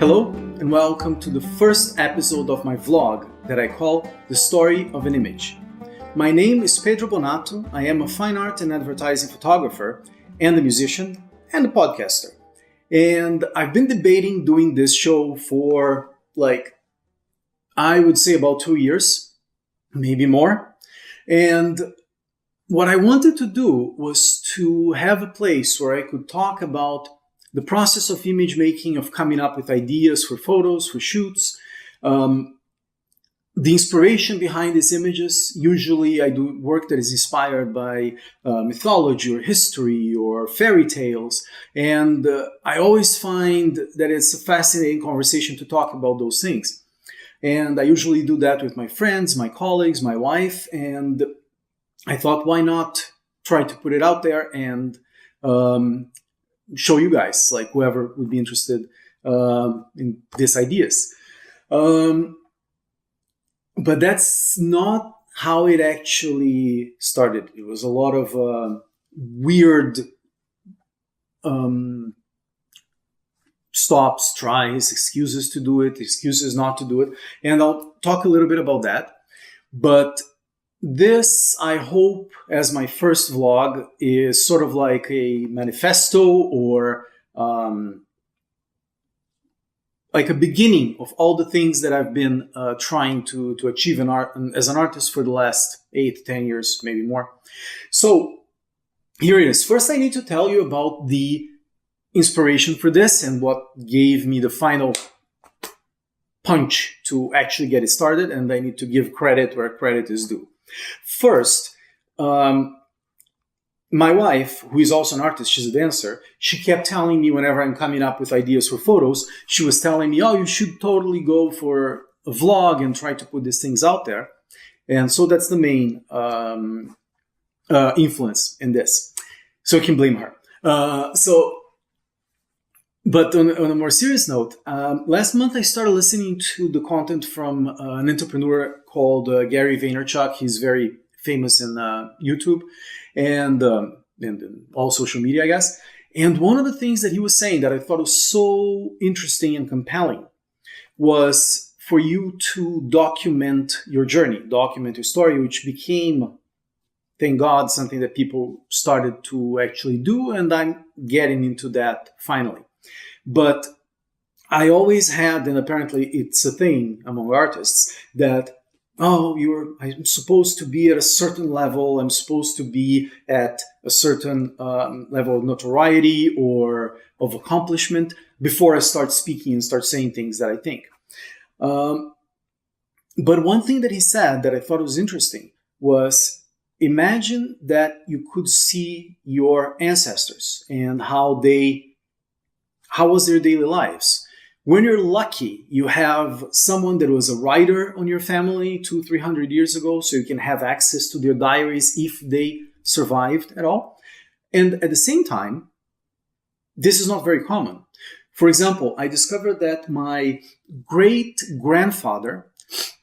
Hello and welcome to the first episode of my vlog that I call The Story of an Image. My name is Pedro Bonatto. I am a fine art and advertising photographer and a musician and a podcaster. And I've been debating doing this show for I would say about 2 years, maybe more. And what I wanted to do was to have a place where I could talk about the process of image making, of coming up with ideas for photos, for shoots, the inspiration behind these images. Usually I do work that is inspired by mythology or history or fairy tales. And I always find that it's a fascinating conversation to talk about those things. And I usually do that with my friends, my colleagues, my wife. And I thought, why not try to put it out there and show you guys, whoever would be interested in these ideas. But that's not how it actually started. It was a lot of weird stops, tries, excuses to do it, excuses not to do it. And I'll talk a little bit about that. But this, I hope, as my first vlog, is sort of like a manifesto or like a beginning of all the things that I've been trying to achieve in art as an artist for the last 8, 10 years, maybe more. So here it is. First, I need to tell you about the inspiration for this and what gave me the final punch to actually get it started. And I need to give credit where credit is due. First, my wife, who is also an artist, she's a dancer, she kept telling me whenever I'm coming up with ideas for photos, she was telling me, oh, you should totally go for a vlog and try to put these things out there. And so that's the main influence in this. So you can blame her. But on a more serious note, last month I started listening to the content from an entrepreneur called Gary Vaynerchuk. He's very famous in YouTube and all social media, I guess. And one of the things that he was saying that I thought was so interesting and compelling was for you to document your journey, document your story, which became, thank God, something that people started to actually do. And I'm getting into that finally. But I always had, and apparently it's a thing among artists, that, I'm supposed to be at a certain level, I'm supposed to be at a certain level of notoriety or of accomplishment before I start speaking and start saying things that I think. But one thing that he said that I thought was interesting was, imagine that you could see your ancestors and how was their daily lives. When you're lucky, you have someone that was a writer on your family 200-300 years ago, so you can have access to their diaries if they survived at all. And at the same time, this is not very common. For example, I discovered that my great-grandfather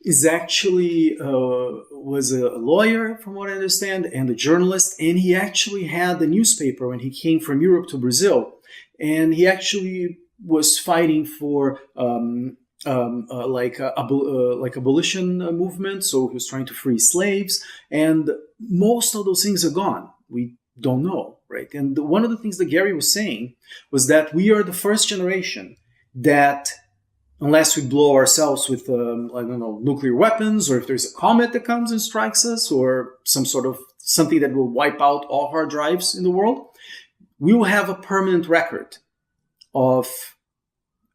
is actually was a lawyer, from what I understand, and a journalist, and he actually had a newspaper when he came from Europe to Brazil. And he actually was fighting for abolition movement. So he was trying to free slaves. And most of those things are gone. We don't know, right? And one of the things that Gary was saying was that we are the first generation that, unless we blow ourselves with, nuclear weapons, or if there's a comet that comes and strikes us, or something that will wipe out all hard drives in the world, we will have a permanent record of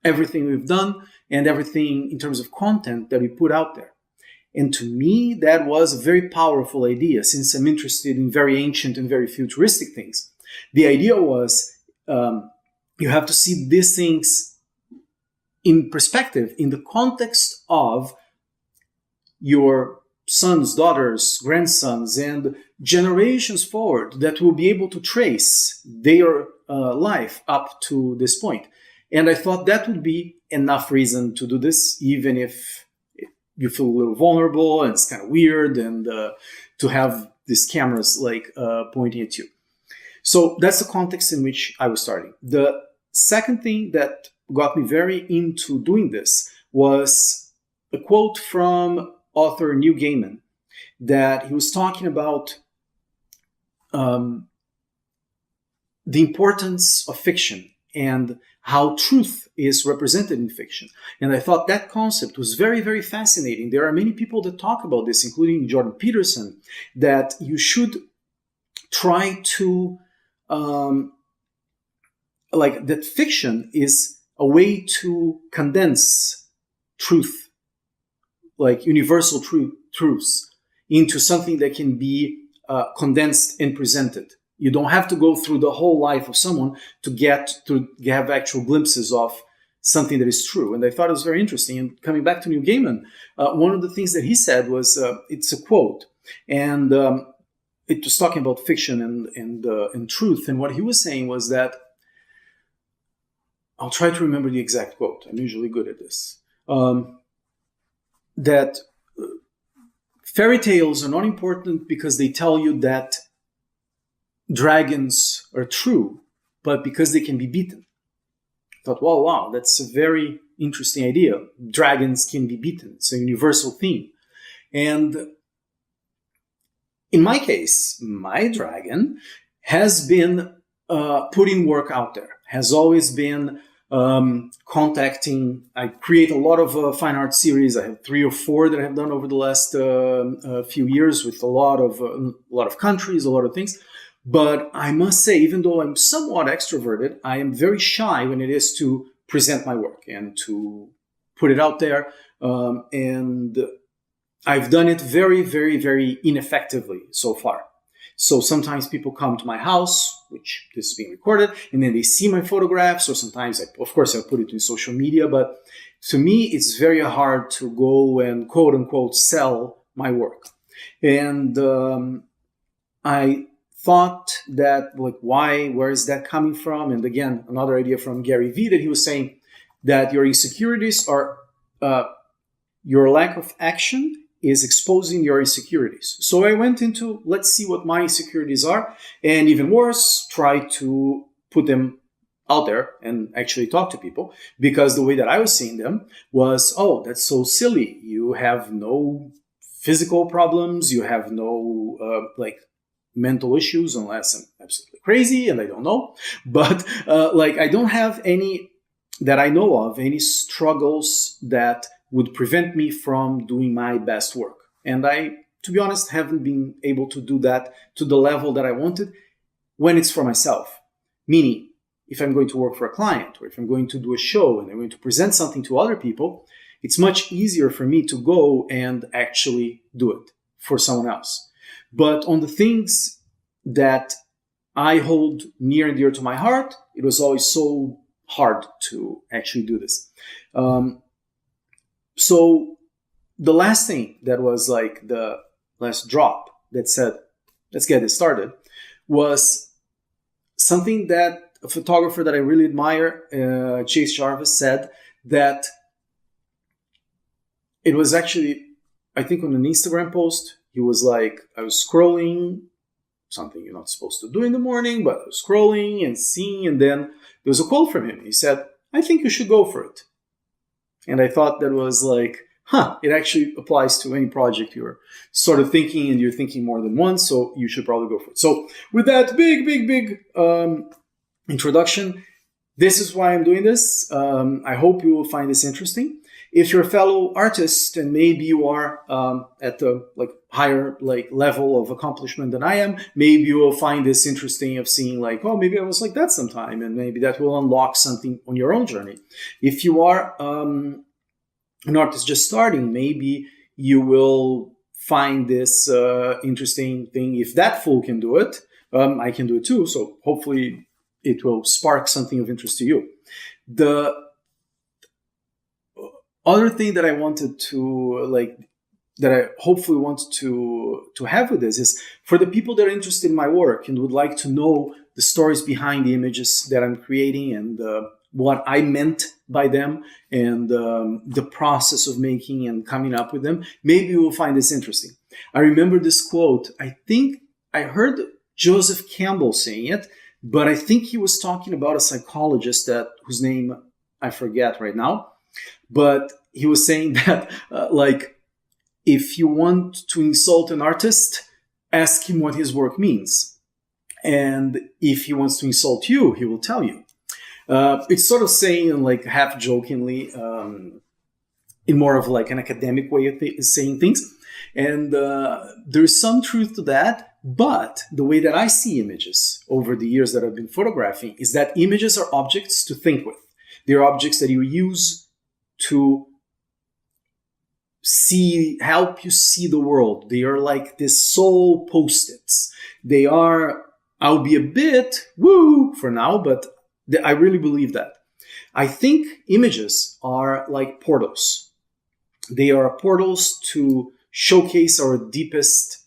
everything we've done and everything in terms of content that we put out there. And to me, that was a very powerful idea, since I'm interested in very ancient and very futuristic things. The idea was you have to see these things in perspective, in the context of your sons, daughters, grandsons, and generations forward that will be able to trace their life up to this point. And I thought that would be enough reason to do this, even if you feel a little vulnerable and it's kind of weird, and to have these cameras pointing at you. So that's the context in which I was starting. The second thing that got me very into doing this was a quote from author Neil Gaiman, that he was talking about the importance of fiction and how truth is represented in fiction. And I thought that concept was very, very fascinating. There are many people that talk about this, including Jordan Peterson, that you should try to, that fiction is a way to condense truth, like universal truths, into something that can be condensed and presented. You don't have to go through the whole life of someone to have actual glimpses of something that is true. And I thought it was very interesting. And coming back to Neil Gaiman, one of the things that he said was, it's a quote, and it was talking about fiction and truth. And what he was saying was that, I'll try to remember the exact quote. I'm usually good at this. That fairy tales are not important because they tell you that dragons are true, but because they can be beaten. I thought, wow, that's a very interesting idea. Dragons can be beaten. It's a universal theme. And in my case, my dragon has been putting work out there, has always been contacting. I create a lot of fine art series. I have 3 or 4 that I have done over the last few years with a lot of countries, a lot of things. But I must say, even though I'm somewhat extroverted, I am very shy when it is to present my work and to put it out there. And I've done it very, very, very ineffectively so far. So sometimes people come to my house, which this is being recorded, and then they see my photographs, or sometimes, of course, I put it in social media. But to me, it's very hard to go and quote unquote sell my work. And I thought that, like, where is that coming from? And again, another idea from Gary Vee, that he was saying that your insecurities are your lack of action is exposing your insecurities. So I went into, let's see what my insecurities are, and even worse, try to put them out there and actually talk to people, because the way that I was seeing them was, oh, that's so silly. You have no physical problems. You have no mental issues, unless I'm absolutely crazy and I don't know. But I don't have any that I know of, any struggles that would prevent me from doing my best work. And I, to be honest, haven't been able to do that to the level that I wanted when it's for myself. Meaning, if I'm going to work for a client, or if I'm going to do a show and I'm going to present something to other people, it's much easier for me to go and actually do it for someone else. But on the things that I hold near and dear to my heart, it was always so hard to actually do this. So the last thing that was like the last drop that said, let's get this started, was something that a photographer that I really admire, Chase Jarvis, said, that it was actually, I think on an Instagram post, he was like, I was scrolling, something you're not supposed to do in the morning, but I was scrolling and seeing, and then there was a quote from him. He said, I think you should go for it. And I thought that was like, it actually applies to any project you're sort of thinking, and you're thinking more than once, so you should probably go for it. So with that big introduction, this is why I'm doing this. I hope you will find this interesting. If you're a fellow artist and maybe you are at the higher level of accomplishment than I am, maybe you will find this interesting, of seeing maybe I was like that sometime, and maybe that will unlock something on your own journey. If you are an artist just starting, maybe you will find this interesting thing. If that fool can do it, I can do it too. So hopefully it will spark something of interest to you. The other thing that I wanted to that I hopefully want to have with this is, for the people that are interested in my work and would like to know the stories behind the images that I'm creating, and what I meant by them, and the process of making and coming up with them, maybe you will find this interesting. I remember this quote. I think I heard Joseph Campbell saying it, but I think he was talking about a psychologist whose name I forget right now. But he was saying that, like, if you want to insult an artist, ask him what his work means. And if he wants to insult you, he will tell you. It's sort of saying, like, half jokingly, in more of like an academic way of saying things. And there's some truth to that. But the way that I see images over the years that I've been photographing is that images are objects to think with. They're objects that you use to help you see the world. They are like this soul post-its. They are, I'll be a bit woo for now, but I really believe that. I think images are like portals. They are portals to showcase our deepest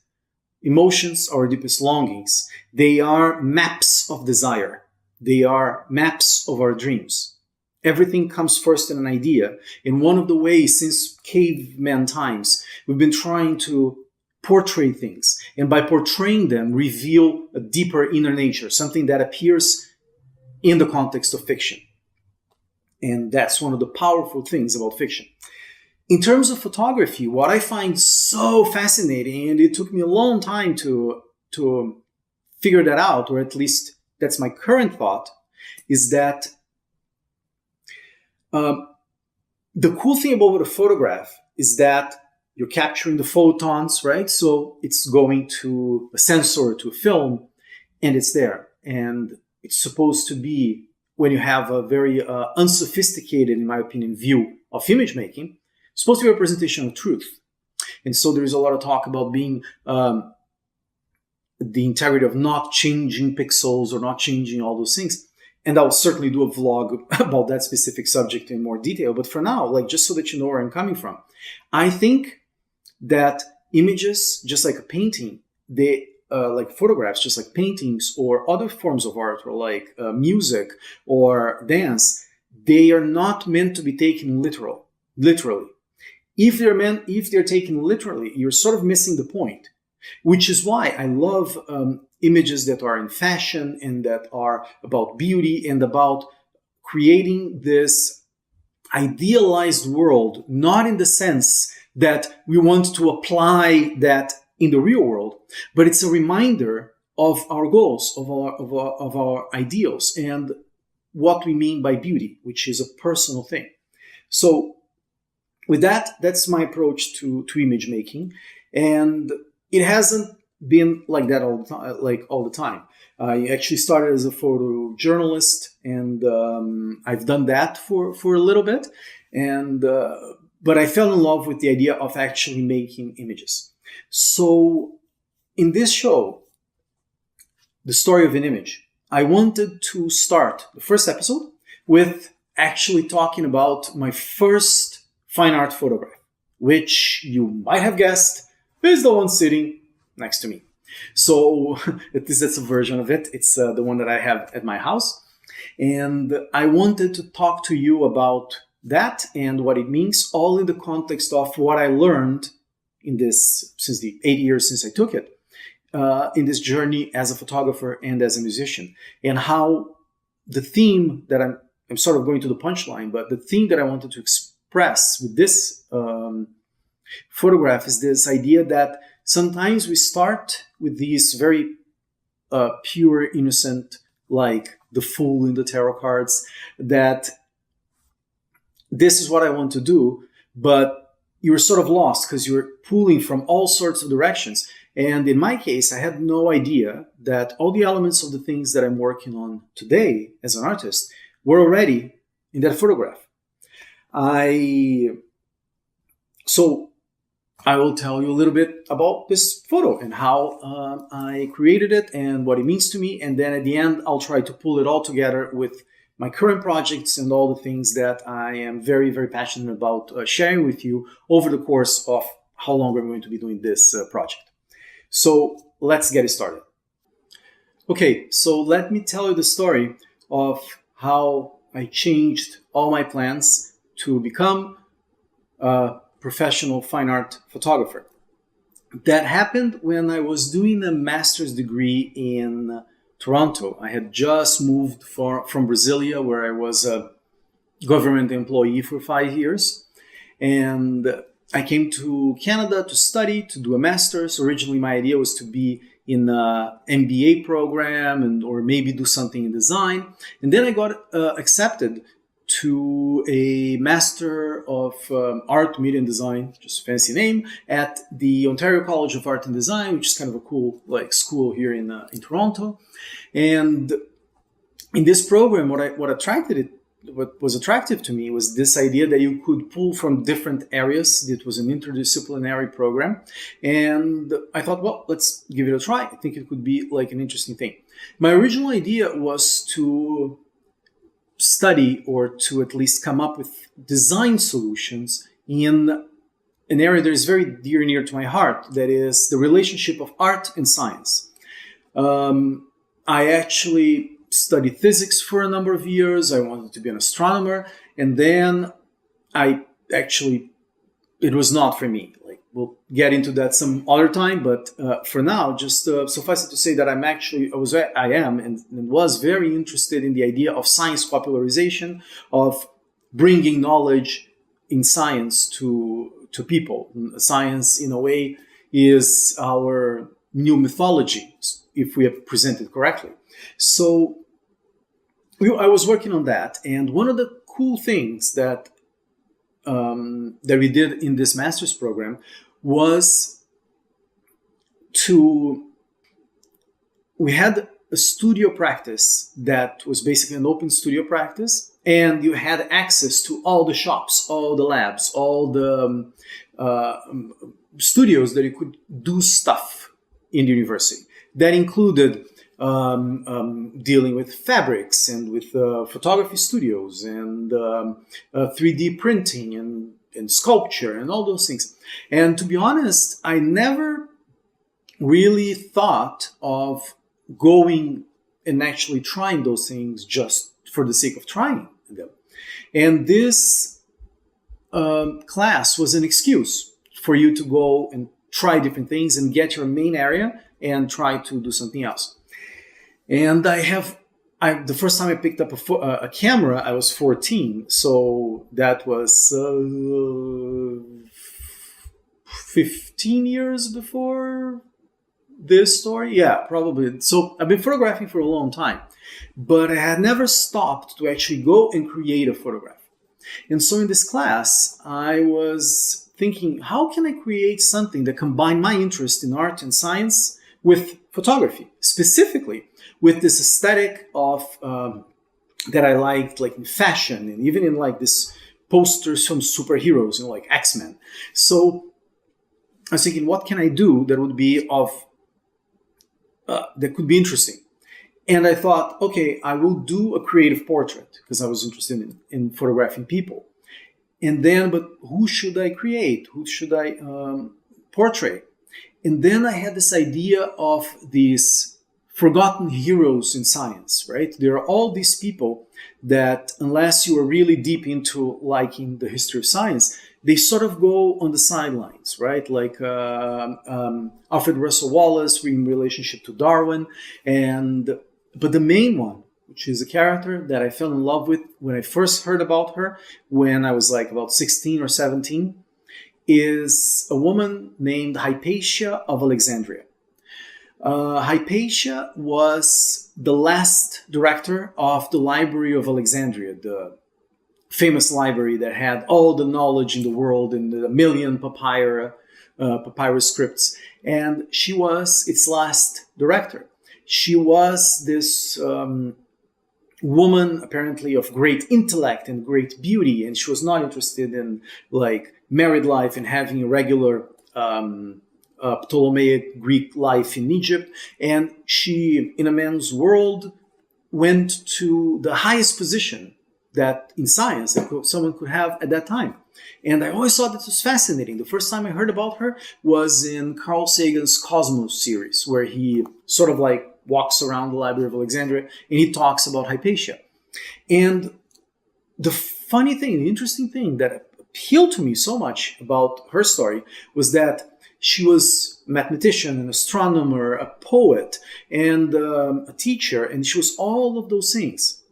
emotions, our deepest longings. They are maps of desire. They are maps of our dreams. Everything comes first in an idea. And one of the ways since caveman times, we've been trying to portray things. And by portraying them, reveal a deeper inner nature, something that appears in the context of fiction. And that's one of the powerful things about fiction. In terms of photography, what I find so fascinating, and it took me a long time to figure that out, or at least that's my current thought, is that the cool thing about a photograph is that you're capturing the photons, right? So it's going to a sensor, to a film, and it's there. And it's supposed to be, when you have a very unsophisticated, in my opinion, view of image making, it's supposed to be a representation of truth. And so there is a lot of talk about being the integrity of not changing pixels or not changing all those things. And I'll certainly do a vlog about that specific subject in more detail. But for now, like, just so that you know where I'm coming from, I think that images, just like a painting, they like photographs, just like paintings or other forms of art, or like music or dance, they are not meant to be taken literally. If they're taken literally, you're sort of missing the point. Which is why I love images that are in fashion and that are about beauty and about creating this idealized world, not in the sense that we want to apply that in the real world, but it's a reminder of our goals, of our ideals, and what we mean by beauty, which is a personal thing. So with that, that's my approach to image making. And it hasn't been like that all the time. I actually started as a photojournalist, and I've done that for a little bit. And but I fell in love with the idea of actually making images. So in this show, The Story of an Image, I wanted to start the first episode with actually talking about my first fine art photograph, which you might have guessed is the one sitting next to me. So at least that's a version of it. It's the one that I have at my house. And I wanted to talk to you about that and what it means, all in the context of what I learned in this, since the 8 years since I took it, in this journey as a photographer and as a musician, and how the theme that I'm sort of going to the punchline, but the theme that I wanted to express with this photograph is this idea that sometimes we start with these very pure, innocent, like the Fool in the tarot cards, that this is what I want to do, but you're sort of lost because you're pulling from all sorts of directions. And in my case, I had no idea that all the elements of the things that I'm working on today as an artist were already in that photograph. So I will tell you a little bit about this photo and how I created it and what it means to me. And then at the end, I'll try to pull it all together with my current projects and all the things that I am very, very passionate about sharing with you over the course of how long I'm going to be doing this project. So let's get it started. Okay, so let me tell you the story of how I changed all my plans to become a professional fine art photographer. That happened when I was doing a master's degree in Toronto. I had just moved from Brasilia, where I was government employee for 5 years. And I came to Canada to study, to do a master's. Originally, my idea was to be in an MBA program or maybe do something in design. And then I got accepted to a Master of Art, Media and Design, just a fancy name, at the Ontario College of Art and Design, which is kind of a cool school here in Toronto. And in this program, what was attractive to me was this idea that you could pull from different areas. It was an interdisciplinary program. And I thought, well, let's give it a try. I think it could be like an interesting thing. My original idea was to study, or to at least come up with design solutions in an area that is very dear and near to my heart, that is the relationship of art and science. I actually studied physics for a number of years. I wanted to be an astronomer. And then it was not for me. We'll get into that some other time. But for now, just suffice it to say that I am and was very interested in the idea of science popularization, of bringing knowledge in science to people. Science, in a way, is our new mythology, if we present it correctly. So I was working on that, and one of the cool things that we did in this master's program was we had a studio practice that was basically an open studio practice, and you had access to all the shops, all the labs, all the studios that you could do stuff in the university. That included dealing with fabrics and with photography studios and 3D printing and sculpture and all those things. And to be honest, I never really thought of going and actually trying those things just for the sake of trying them. And this class was an excuse for you to go and try different things and get your main area and try to do something else. And the first time I picked up a camera, I was 14. So that was 15 years before this story. Yeah, probably. So I've been photographing for a long time, but I had never stopped to actually go and create a photograph. And so in this class, I was thinking, how can I create something that combined my interest in art and science with photography, specifically with this aesthetic of that I liked, like in fashion and even in like this posters from superheroes, like X-Men. So I was thinking, what can I do that would be that could be interesting? And I thought, okay, I will do a creative portrait because I was interested in photographing people. And then, but who should I create? Who should I portray? And then I had this idea of these forgotten heroes in science, right? There are all these people that, unless you are really deep into liking the history of science, they sort of go on the sidelines, right? Like Alfred Russel Wallace in relationship to Darwin. But the main one, which is a character that I fell in love with when I first heard about her, when I was like about 16 or 17, is a woman named Hypatia of Alexandria. Hypatia was the last director of the Library of Alexandria, the famous library that had all the knowledge in the world and the million papyrus scripts. And she was its last director. She was this woman apparently of great intellect and great beauty, and she was not interested in like married life and having a regular Ptolemaic Greek life in Egypt. And she, in a man's world, went to the highest position that in science that someone could have at that time. And I always thought this was fascinating. The first time I heard about her was in Carl Sagan's Cosmos series, where he sort of like walks around the Library of Alexandria and he talks about Hypatia. And the funny thing, the interesting thing that appealed to me so much about her story was that she was a mathematician, an astronomer, a poet, and a teacher, and she was all of those things.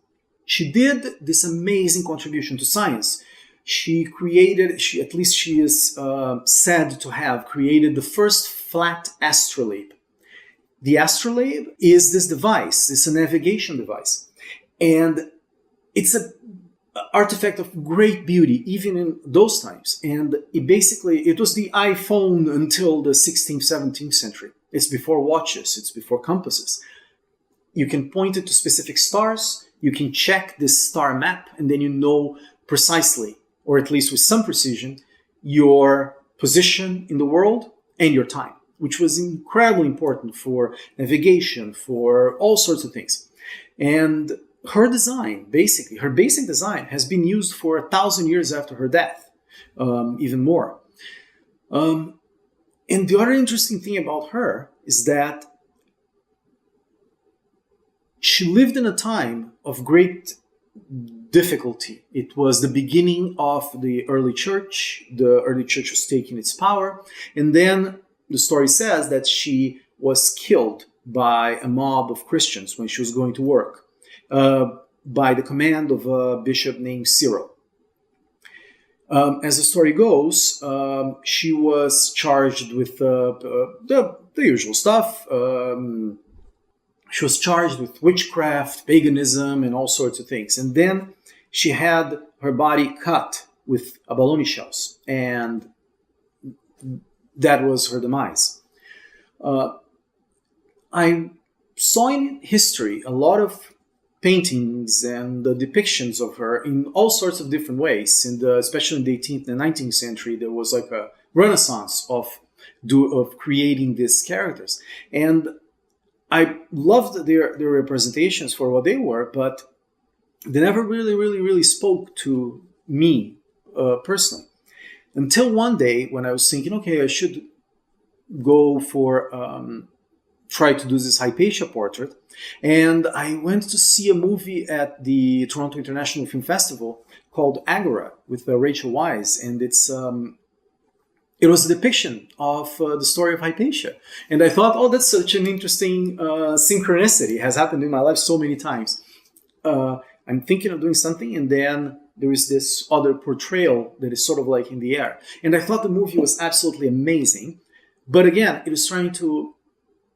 she did this amazing contribution to science. She created, at least she is said to have created the first flat astrolabe. The astrolabe is this device, it's a navigation device. And it's an artifact of great beauty, even in those times. And it was the iPhone until the 16th, 17th century. It's before watches, it's before compasses. You can point it to specific stars, you can check this star map, and then you know precisely, or at least with some precision, your position in the world and your time, which was incredibly important for navigation, for all sorts of things. And her design, basically, her basic design has been used for 1,000 years after her death, even more. And the other interesting thing about her is that she lived in a time of great difficulty. It was the beginning of the early church. The early church was taking its power. And then the story says that she was killed by a mob of Christians when she was going to work, by the command of a bishop named Cyril. As the story goes, she was charged with the usual stuff. She was charged with witchcraft, paganism, and all sorts of things. And then she had her body cut with abalone shells, and that was her demise. I saw in history a lot of paintings and the depictions of her in all sorts of different ways. Especially in the 18th and 19th century, there was like a renaissance of creating these characters. And I loved their representations for what they were, but they never really spoke to me personally. Until one day when I was thinking, okay, I should go for try to do this Hypatia portrait. And I went to see a movie at the Toronto International Film Festival called Agora with Rachel Weisz. And it was a depiction of the story of Hypatia. And I thought, oh, that's such an interesting synchronicity. It has happened in my life so many times. I'm thinking of doing something, and then there is this other portrayal that is sort of like in the air. And I thought the movie was absolutely amazing. But again, it was trying to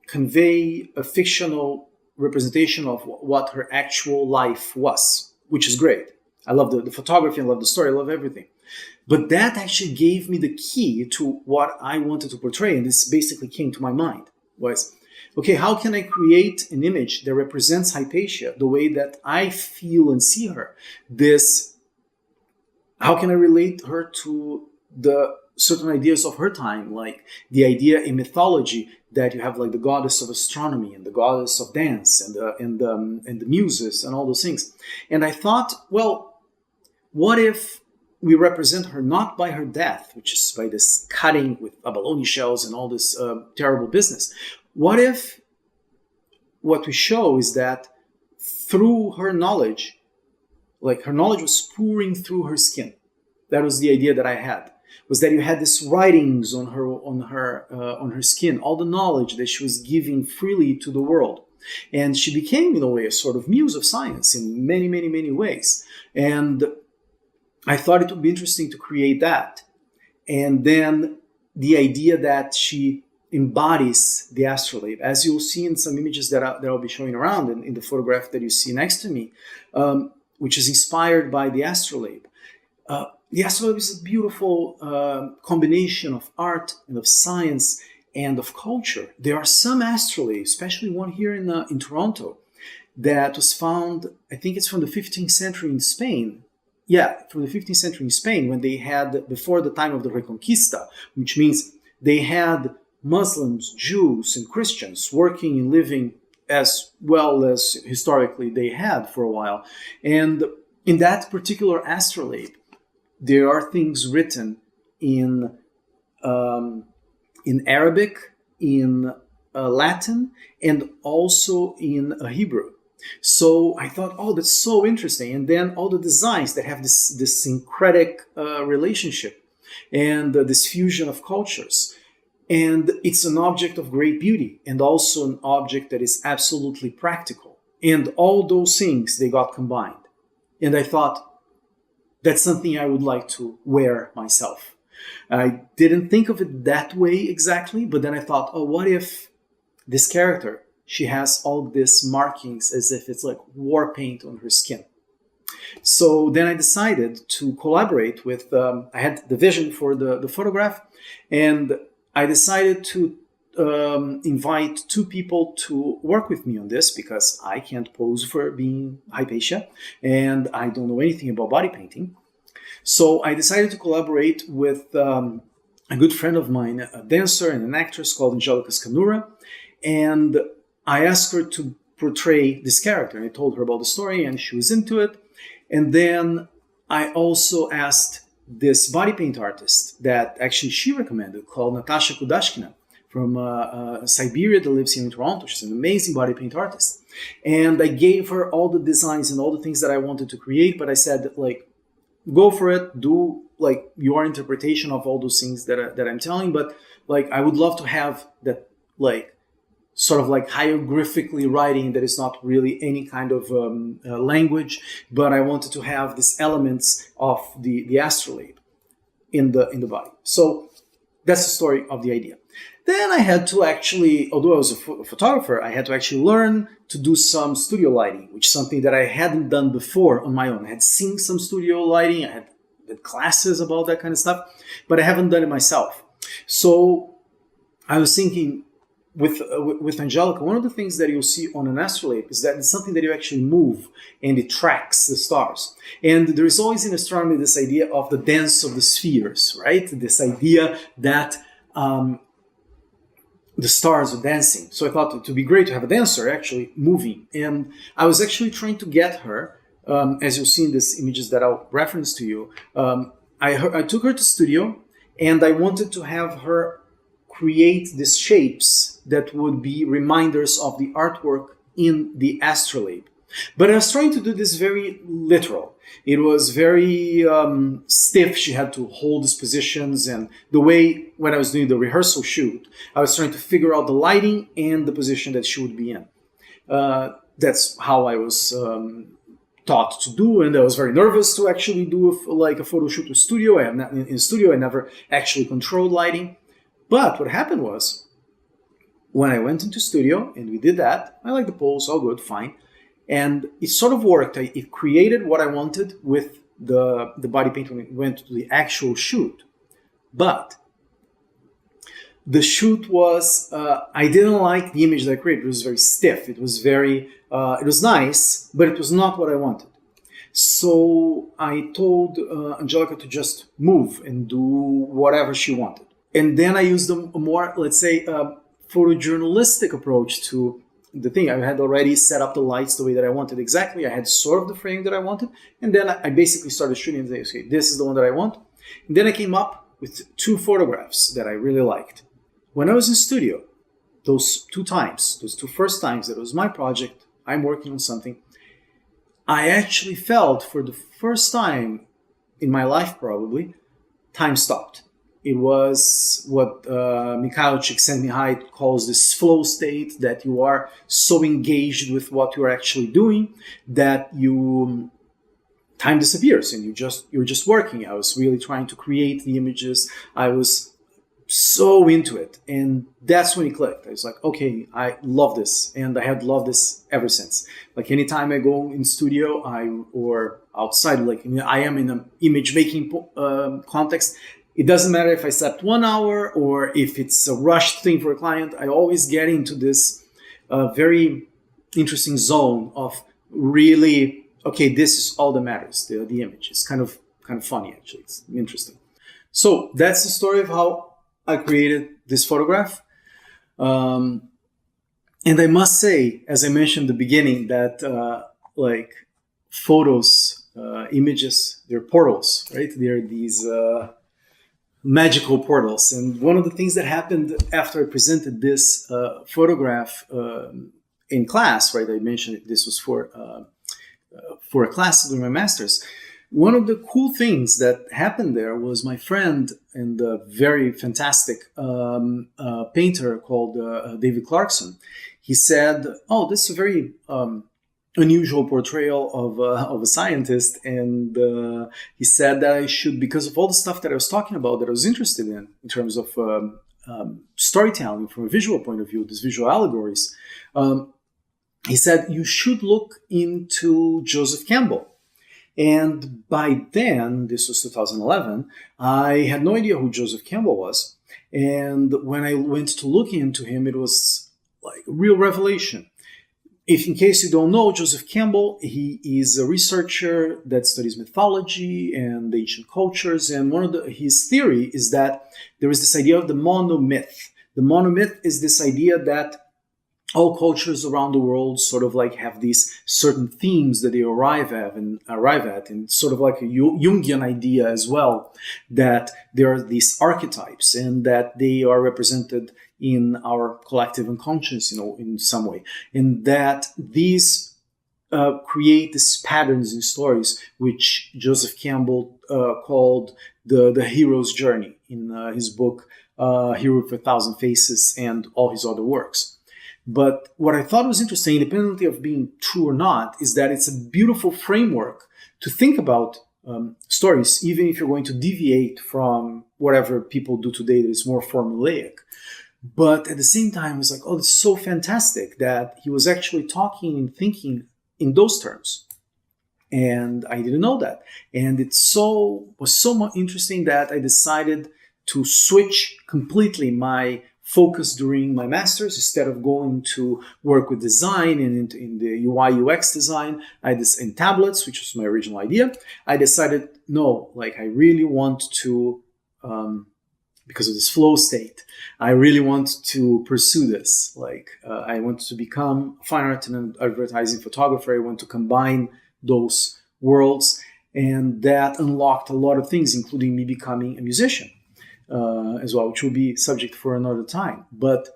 convey a fictional representation of what her actual life was, which is great. I love the photography, I love the story, I love everything. But that actually gave me the key to what I wanted to portray, and this basically came to my mind, was, okay, how can I create an image that represents Hypatia the way that I feel and see her? How can I relate her to the certain ideas of her time, like the idea in mythology that you have like the goddess of astronomy and the goddess of dance and the muses and all those things. And I thought, well, what if we represent her not by her death, which is by this cutting with abalone shells and all this terrible business? What if what we show is that through her knowledge, like her knowledge was pouring through her skin? That was the idea that I had, was that you had these writings on her skin, all the knowledge that she was giving freely to the world. And she became, in a way, a sort of muse of science in many, many, many ways. And I thought it would be interesting to create that. And then the idea that she embodies the astrolabe, as you'll see in some images that I'll be showing around in the photograph that you see next to me, which is inspired by the astrolabe. The astrolabe is a beautiful combination of art and of science and of culture. There are some astrolabes, especially one here in Toronto, that was found, I think it's from the 15th century in Spain. Yeah, from the 15th century in Spain, when they had, before the time of the Reconquista, which means they had Muslims, Jews, and Christians working and living as well as historically they had for a while. And in that particular astrolabe, there are things written in Arabic, in Latin, and also in Hebrew. So I thought, oh, that's so interesting. And then all the designs that have this syncretic relationship and this fusion of cultures. And it's an object of great beauty and also an object that is absolutely practical. And all those things, they got combined. And I thought, that's something I would like to wear myself. I didn't think of it that way exactly, but then I thought, oh, what if this character, she has all these markings as if it's like war paint on her skin. So then I decided to collaborate with, I had the vision for the photograph, and I decided to invite two people to work with me on this because I can't pose for being Hypatia and I don't know anything about body painting. So I decided to collaborate with a good friend of mine, a dancer and an actress called Angelica Scanura, and I asked her to portray this character. And I told her about the story and she was into it. And then I also asked this body paint artist that actually she recommended called Natasha Kudashkina from Siberia that lives here in Toronto. She's an amazing body paint artist. And I gave her all the designs and all the things that I wanted to create, but I said, like, go for it, do like your interpretation of all those things that I'm telling, but like I would love to have that like sort of like hieroglyphically writing that is not really any kind of language, but I wanted to have these elements of the astrolabe in the body. So that's the story of the idea. Then I had to actually, although I was a photographer, I had to actually learn to do some studio lighting, which is something that I hadn't done before on my own. I had seen some studio lighting, I had classes about that kind of stuff, but I haven't done it myself. So I was thinking with Angelica, one of the things that you'll see on an astrolabe is that it's something that you actually move and it tracks the stars. And there is always in astronomy this idea of the dance of the spheres, right? This idea that the stars are dancing. So I thought it would be great to have a dancer actually moving. And I was actually trying to get her, as you'll see in these images that I'll reference to you, I took her to studio and I wanted to have her create these shapes that would be reminders of the artwork in the astrolabe. But I was trying to do this very literal. It was very stiff. She had to hold these positions. And the way when I was doing the rehearsal shoot, I was trying to figure out the lighting and the position that she would be in. That's how I was taught to do. And I was very nervous to actually do a photo shoot in studio. In studio, I never actually controlled lighting. But what happened was, when I went into studio and we did that, I liked the pose, all good, fine. And it sort of worked. It created what I wanted with the body paint when it went to the actual shoot. But the shoot was, I didn't like the image that I created. It was very stiff. It was very, it was nice, but it was not what I wanted. So I told Angelica to just move and do whatever she wanted. And then I used a more, let's say, photojournalistic approach to the thing. I had already set up the lights the way that I wanted exactly. I had sort of the frame that I wanted. And then I basically started shooting and saying, okay, this is the one that I want. And then I came up with two photographs that I really liked. When I was in studio, those two first times that it was my project, I'm working on something, I actually felt for the first time in my life probably, time stopped. It was what Mikhail Csikszentmihalyi calls this flow state, that you are so engaged with what you are actually doing that time disappears and you're just working. I was really trying to create the images. I was so into it, and that's when it clicked. I was like, okay, I love this, and I have loved this ever since. Like anytime I go in studio, or outside, like I am in an image making context. It doesn't matter if I slept 1 hour or if it's a rushed thing for a client. I always get into this very interesting zone of really, okay, this is all that matters. The image. It's kind of funny, actually. It's interesting. So that's the story of how I created this photograph. And I must say, as I mentioned at the beginning, that like photos, images, they're portals, right? They're these magical portals. And one of the things that happened after I presented this photograph in class, right? I mentioned this was for a class during my master's. One of the cool things that happened there was my friend and a very fantastic painter called David Clarkson. He said, "Oh, this is a very unusual portrayal of a scientist, and he said that I should, because of all the stuff that I was talking about that I was interested in terms of storytelling from a visual point of view, these visual allegories. He said you should look into Joseph Campbell. And by then, this was 2011, I had no idea who Joseph Campbell was. And when I went to look into him, it was like a real revelation. If, in case you don't know, Joseph Campbell, he is a researcher that studies mythology and ancient cultures. And his theory is that there is this idea of the monomyth. The monomyth is this idea that all cultures around the world sort of like have these certain themes that they arrive at, and sort of like a Jungian idea as well, that there are these archetypes and that they are represented in our collective unconscious, in some way, and that these create these patterns in stories, which Joseph Campbell called the hero's journey in his book Hero with a Thousand Faces and all his other works. But what I thought was interesting, independently of being true or not, is that it's a beautiful framework to think about stories, even if you're going to deviate from whatever people do today that is more formulaic. But at the same time, it was like, oh, it's so fantastic that he was actually talking and thinking in those terms. And I didn't know that. And it was so much interesting that I decided to switch completely my focus during my master's. Instead of going to work with design and in the UI UX design, in tablets, which was my original idea, I decided, no, like I really want to, because of this flow state, I really want to pursue this. Like I want to become a fine art and advertising photographer. I want to combine those worlds, and that unlocked a lot of things, including me becoming a musician. As well, which will be subject for another time. But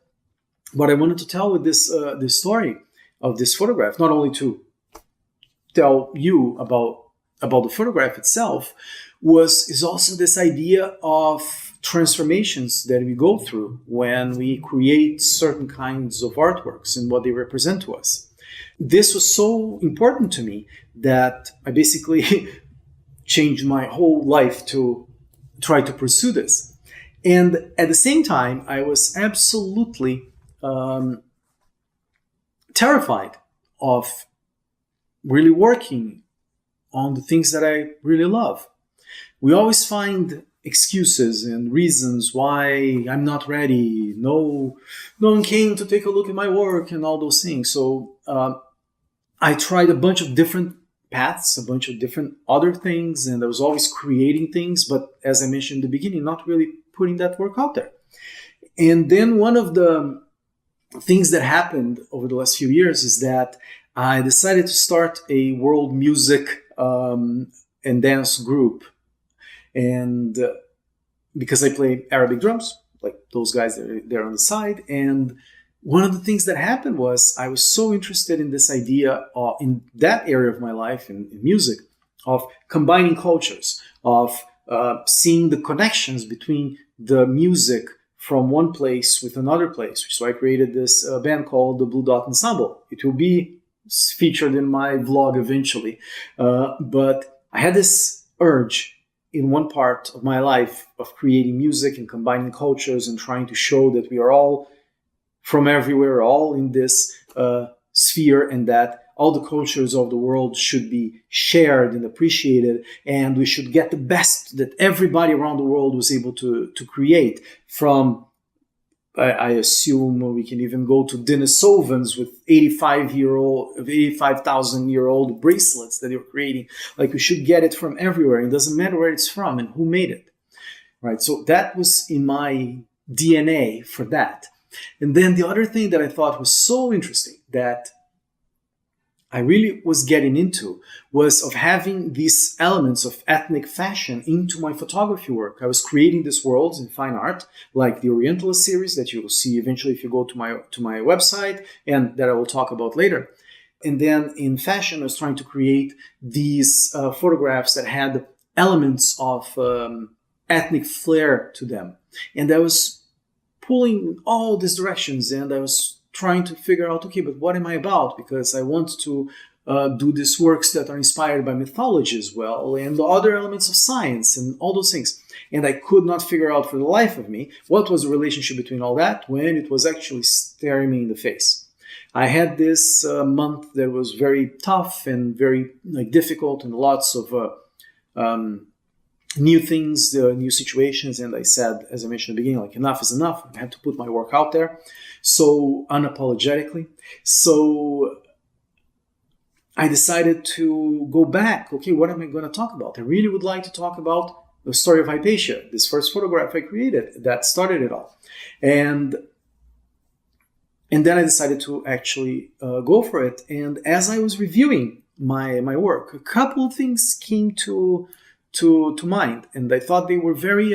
what I wanted to tell with this story of this photograph, not only to tell you about the photograph itself, is also this idea of transformations that we go through when we create certain kinds of artworks and what they represent to us. This was so important to me that I basically changed my whole life to try to pursue this. And at the same time, I was absolutely terrified of really working on the things that I really love. We always find excuses and reasons why I'm not ready. No one came to take a look at my work and all those things. So I tried a bunch of different paths, a bunch of different other things, and I was always creating things. But as I mentioned in the beginning, not really putting that work out there. And then one of the things that happened over the last few years is that I decided to start a world music and dance group. And because I play Arabic drums, like those guys there on the side. And one of the things that happened was I was so interested in this idea in that area of my life, in music, of combining cultures, of seeing the connections between the music from one place with another place. So I created this band called the Blue Dot Ensemble. It will be featured in my vlog eventually. But I had this urge in one part of my life of creating music and combining cultures and trying to show that we are all from everywhere, all in this sphere, and that all the cultures of the world should be shared and appreciated, and we should get the best that everybody around the world was able to create. From, I assume we can even go to Denisovans with 85,000-year-old bracelets that they're creating. Like, we should get it from everywhere. It doesn't matter where it's from and who made it, right? So that was in my DNA for that. And then the other thing that I thought was so interesting that I really was getting into was of having these elements of ethnic fashion into my photography work. I was creating these worlds in fine art, like the Orientalist series that you will see eventually if you go to my website, and that I will talk about later. And then in fashion, I was trying to create these photographs that had elements of ethnic flair to them. And I was pulling all these directions, and I was trying to figure out, okay, but what am I about? Because I want to do these works that are inspired by mythology as well, and the other elements of science and all those things. And I could not figure out for the life of me what was the relationship between all that when it was actually staring me in the face. I had this month that was very tough and very difficult, and lots of new things, new situations. And I said, as I mentioned at the beginning, enough is enough. I had to put my work out there, so unapologetically. So I decided to go back. Okay, what am I going to talk about? I really would like to talk about the story of Hypatia, this first photograph I created that started it all. And then I decided to actually go for it. And as I was reviewing my work, a couple of things came to mind, and I thought they were very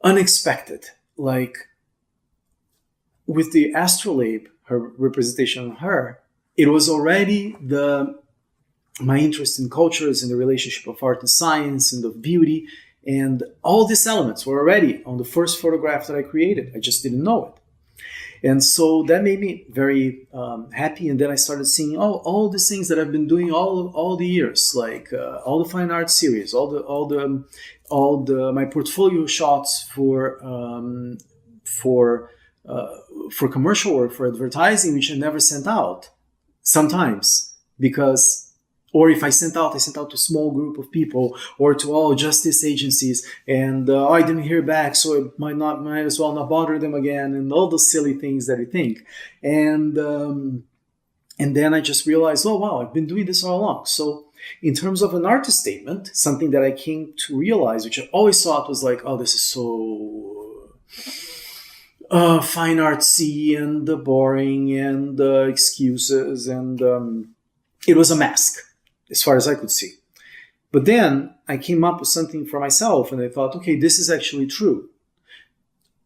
unexpected. Like with the astrolabe, her representation of her, it was already my interest in cultures and the relationship of art and science and of beauty, and all these elements were already on the first photograph that I created. I just didn't know it. And so that made me very happy. And then I started seeing all these things that I've been doing all the years, like all the fine art series, all the my portfolio shots for commercial work, for advertising, which I never sent out. Sometimes, because, or if I sent out to a small group of people or to all justice agencies, and I didn't hear back, so it might as well not bother them again, and all those silly things that I think. And then I just realized, oh wow, I've been doing this all along. So in terms of an artist statement, something that I came to realize, which I always thought was like, oh, this is so fine artsy and boring and excuses, and it was a mask as far as I could see. But then I came up with something for myself, and I thought, okay, this is actually true.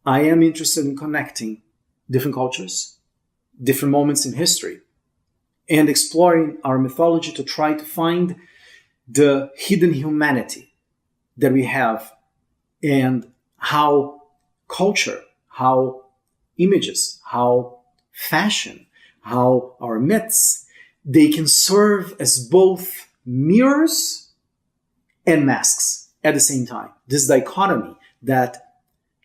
I am interested in connecting different cultures, different moments in history, and exploring our mythology to try to find the hidden humanity that we have, and how culture, how images, how fashion, how our myths, they can serve as both mirrors and masks at the same time. This dichotomy that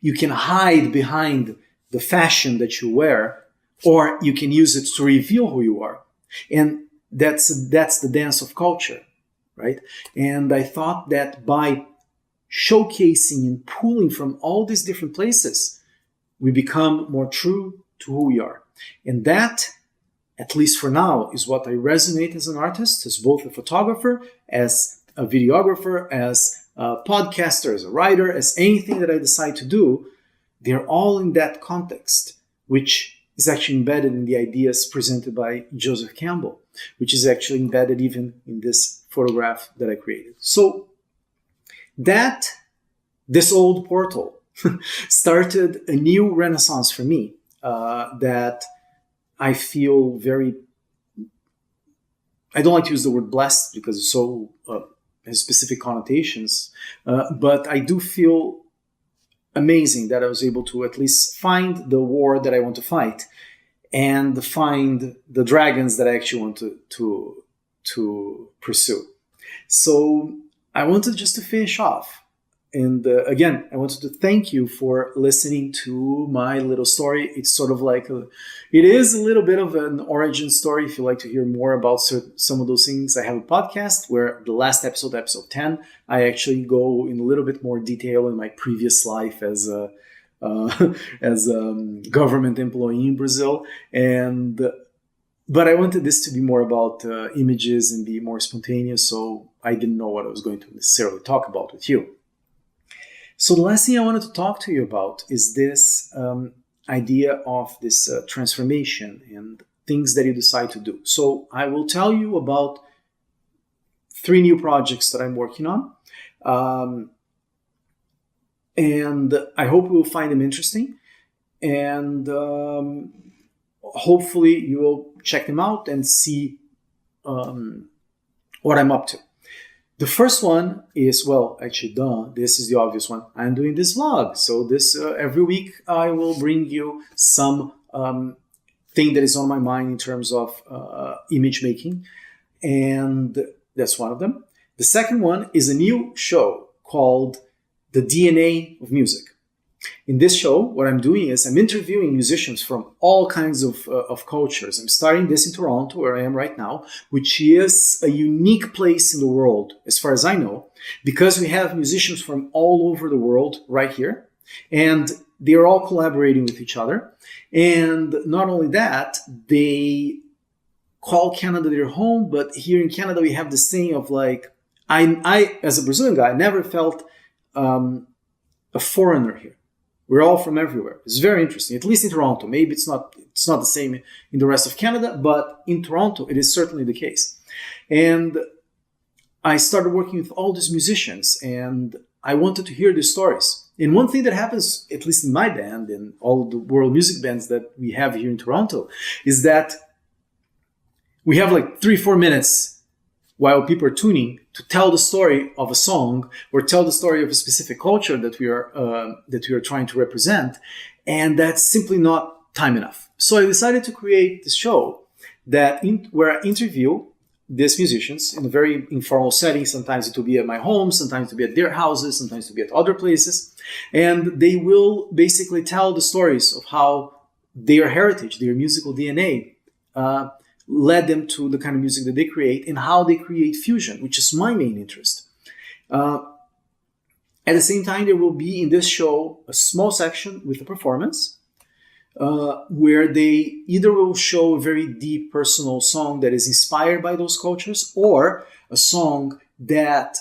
you can hide behind the fashion that you wear, or you can use it to reveal who you are. And that's the dance of culture, right? And I thought that by showcasing and pulling from all these different places, we become more true to who we are. And that, at least for now, is what I resonate as an artist, as both a photographer, as a videographer, as a podcaster, as a writer, as anything that I decide to do. They're all in that context, which is actually embedded in the ideas presented by Joseph Campbell, which is actually embedded even in this photograph that I created. So this old portal started a new renaissance for me that I feel very, I don't like to use the word blessed because it's so has specific connotations, but I do feel amazing that I was able to at least find the war that I want to fight and find the dragons that I actually want to pursue. So I wanted just to finish off. And again, I wanted to thank you for listening to my little story. It's sort of like, it is a little bit of an origin story. If you'd like to hear more about some of those things, I have a podcast where the last episode, episode 10, I actually go in a little bit more detail in my previous life as a government employee in Brazil. But I wanted this to be more about images and be more spontaneous, so I didn't know what I was going to necessarily talk about with you. So the last thing I wanted to talk to you about is this idea of this transformation and things that you decide to do. So I will tell you about 3 new projects that I'm working on. And I hope you will find them interesting. And hopefully you will check them out and see what I'm up to. The first one is, this is the obvious one. I'm doing this vlog. So this every week I will bring you some thing that is on my mind in terms of image making. And that's one of them. The second one is a new show called The DNA of Music. In this show, what I'm doing is I'm interviewing musicians from all kinds of cultures. I'm starting this in Toronto, where I am right now, which is a unique place in the world, as far as I know, because we have musicians from all over the world right here, and they're all collaborating with each other. And not only that, they call Canada their home, but here in Canada, we have this thing of like, I as a Brazilian guy, never felt a foreigner here. We're all from everywhere. It's very interesting, at least in Toronto. Maybe it's not the same in the rest of Canada, but in Toronto, it is certainly the case. And I started working with all these musicians, and I wanted to hear their stories. And one thing that happens, at least in my band and all the world music bands that we have here in Toronto, is that we have like 3-4 minutes while people are tuning to tell the story of a song or tell the story of a specific culture that we are trying to represent, and that's simply not time enough. So I decided to create this show where I interview these musicians in a very informal setting. Sometimes it will be at my home, sometimes it will be at their houses, sometimes it will be at other places, and they will basically tell the stories of how their heritage, their musical DNA, led them to the kind of music that they create and how they create fusion, which is my main interest. At the same time, there will be in this show a small section with a performance where they either will show a very deep personal song that is inspired by those cultures, or a song that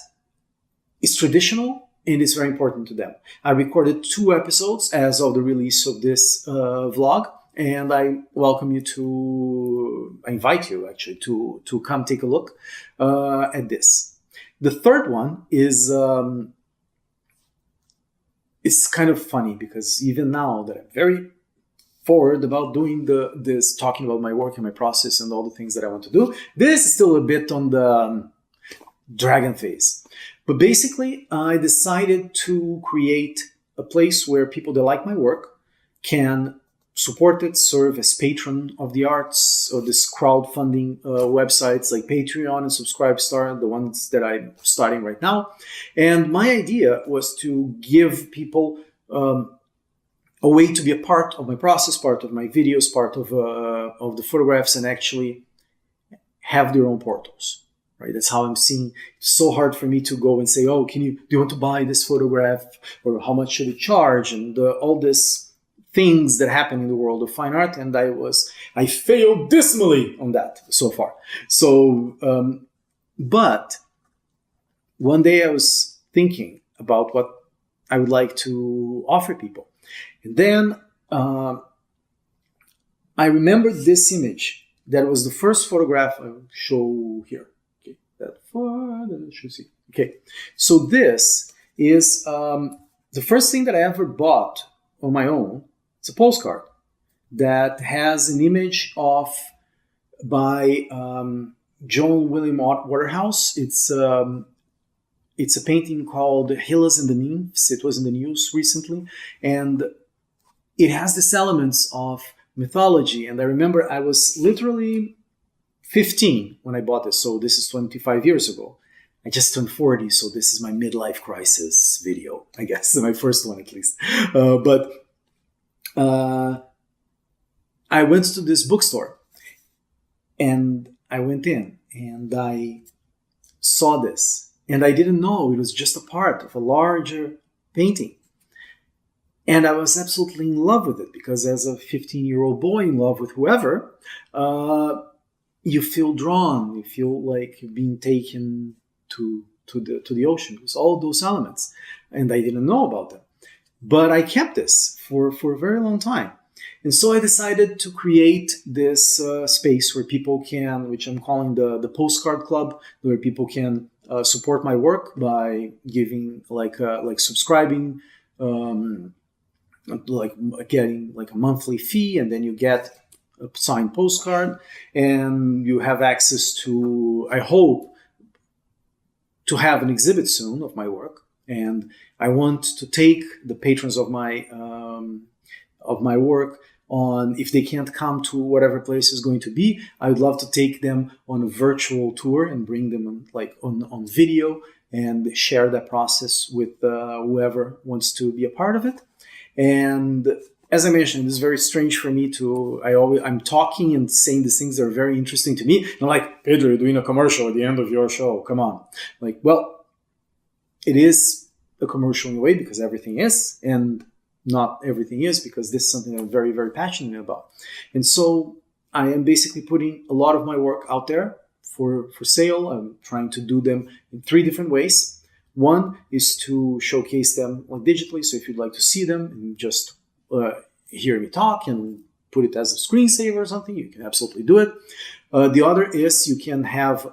is traditional and is very important to them. I recorded 2 episodes as of the release of this vlog. And I invite you actually to come take a look at this. The third one is, it's kind of funny because even now that I'm very forward about doing this, talking about my work and my process and all the things that I want to do, this is still a bit on the dragon phase. But basically, I decided to create a place where people that like my work can support it, serve as patron of the arts, or this crowdfunding websites like Patreon and Subscribestar, the ones that I'm starting right now. And my idea was to give people a way to be a part of my process, part of my videos, part of the photographs, and actually have their own portals. Right? That's how I'm seeing. It's so hard for me to go and say, "Oh, do you want to buy this photograph, or how much should it charge?" And all this things that happen in the world of fine art, and I failed dismally on that so far. So, but one day I was thinking about what I would like to offer people, and then I remembered this image that was the first photograph I will show here. Okay, that should see. Okay, so this is the first thing that I ever bought on my own. It's a postcard that has an image by John William Waterhouse. It's a painting called Hylas and the Nymphs. It was in the news recently, and it has these elements of mythology. And I remember I was literally 15 when I bought this, so this is 25 years ago. I just turned 40, so this is my midlife crisis video, I guess, my first one at least. I went to this bookstore, and I went in and I saw this, and I didn't know it was just a part of a larger painting. And I was absolutely in love with it, because as a 15-year-old boy in love with whoever, you feel drawn, you feel like you're being taken to the ocean. It's all those elements, and I didn't know about them. But I kept this for a very long time. And so I decided to create this space where people can, which I'm calling the Postcard Club, where people can support my work by giving like subscribing, like getting like a monthly fee, and then you get a signed postcard, and you have access to, I hope, to have an exhibit soon of my work. And I want to take the patrons of my work on if they can't come to whatever place is going to be. I would love to take them on a virtual tour and bring them on video and share that process with whoever wants to be a part of it. And as I mentioned, it's very strange for me I'm talking and saying these things that are very interesting to me. And I'm like, Pedro, you're doing a commercial at the end of your show. Come on. Like, well, it is a commercial in a way because everything is, and not everything is because this is something I'm very, very passionate about. And so I am basically putting a lot of my work out there for sale. I'm trying to do them in 3 different ways. One is to showcase them digitally. So if you'd like to see them and just hear me talk and put it as a screensaver or something, you can absolutely do it. The other is you can have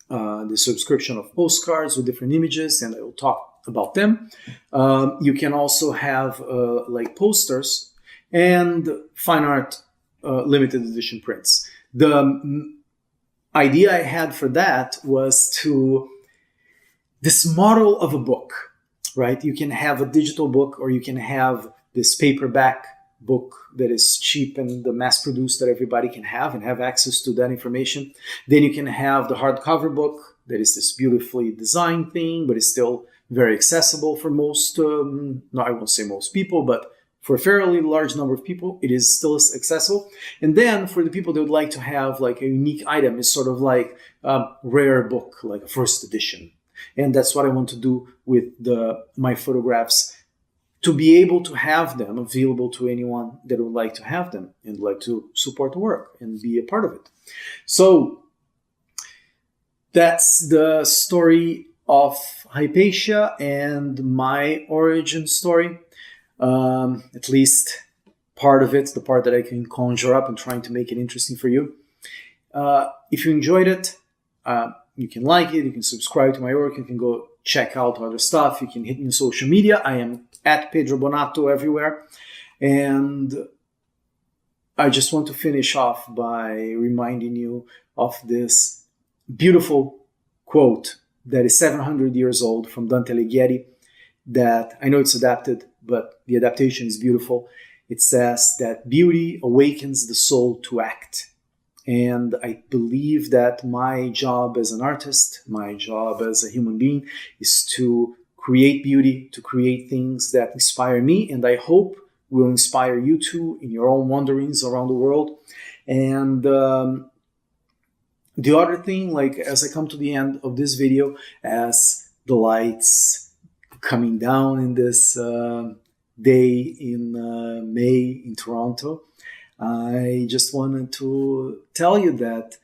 the subscription of postcards with different images, and I will talk about them. You can also have posters and fine art limited edition prints. The idea I had for that was this model of a book, right? You can have a digital book, or you can have this paperback book that is cheap and mass-produced that everybody can have and have access to that information. Then you can have the hardcover book that is this beautifully designed thing, but is still very accessible for most, no, I won't say most people, but for a fairly large number of people, it is still accessible. And then for the people that would like to have a unique item, it's sort of like a rare book, like a first edition. And that's what I want to do with my photographs, to be able to have them available to anyone that would like to have them and like to support the work and be a part of it. So that's the story of Hypatia and my origin story. At least part of it, the part that I can conjure up and trying to make it interesting for you. If you enjoyed it, you can like it, you can subscribe to my work, you can go check out other stuff, you can hit me on social media. I am at Pedro Bonatto everywhere. And I just want to finish off by reminding you of this beautiful quote that is 700 years old from Dante Alighieri, that I know it's adapted, but the adaptation is beautiful. It says that beauty awakens the soul to act. And I believe that my job as an artist, my job as a human being, is to create beauty, to create things that inspire me, and I hope will inspire you too in your own wanderings around the world. And the other thing, as I come to the end of this video, as the lights coming down in this day in May in Toronto, I just wanted to tell you that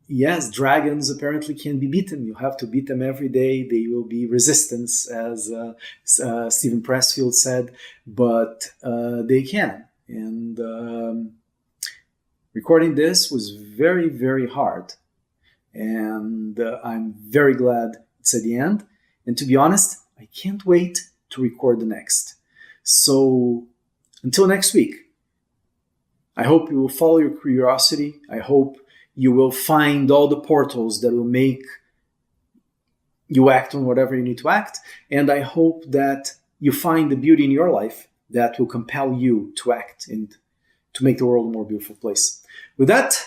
yes, dragons apparently can be beaten. You have to beat them every day. They will be resistance, as Stephen Pressfield said, but they can. And recording this was very, very hard. And I'm very glad it's at the end. And to be honest, I can't wait to record the next. So until next week, I hope you will follow your curiosity. I hope you will find all the portals that will make you act on whatever you need to act. And I hope that you find the beauty in your life that will compel you to act and to make the world a more beautiful place. With that,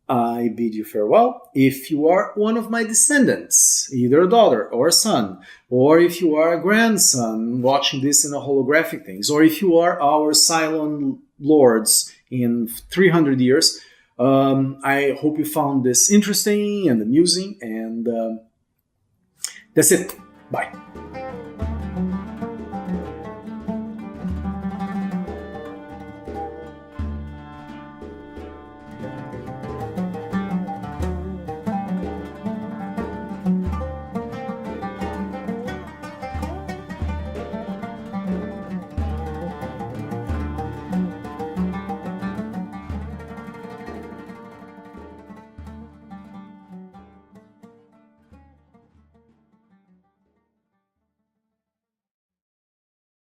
I bid you farewell. If you are one of my descendants, either a daughter or a son, or if you are a grandson watching this in a holographic things, or if you are our Cylon lords in 300 years, I hope you found this interesting and amusing, and that's it. Bye.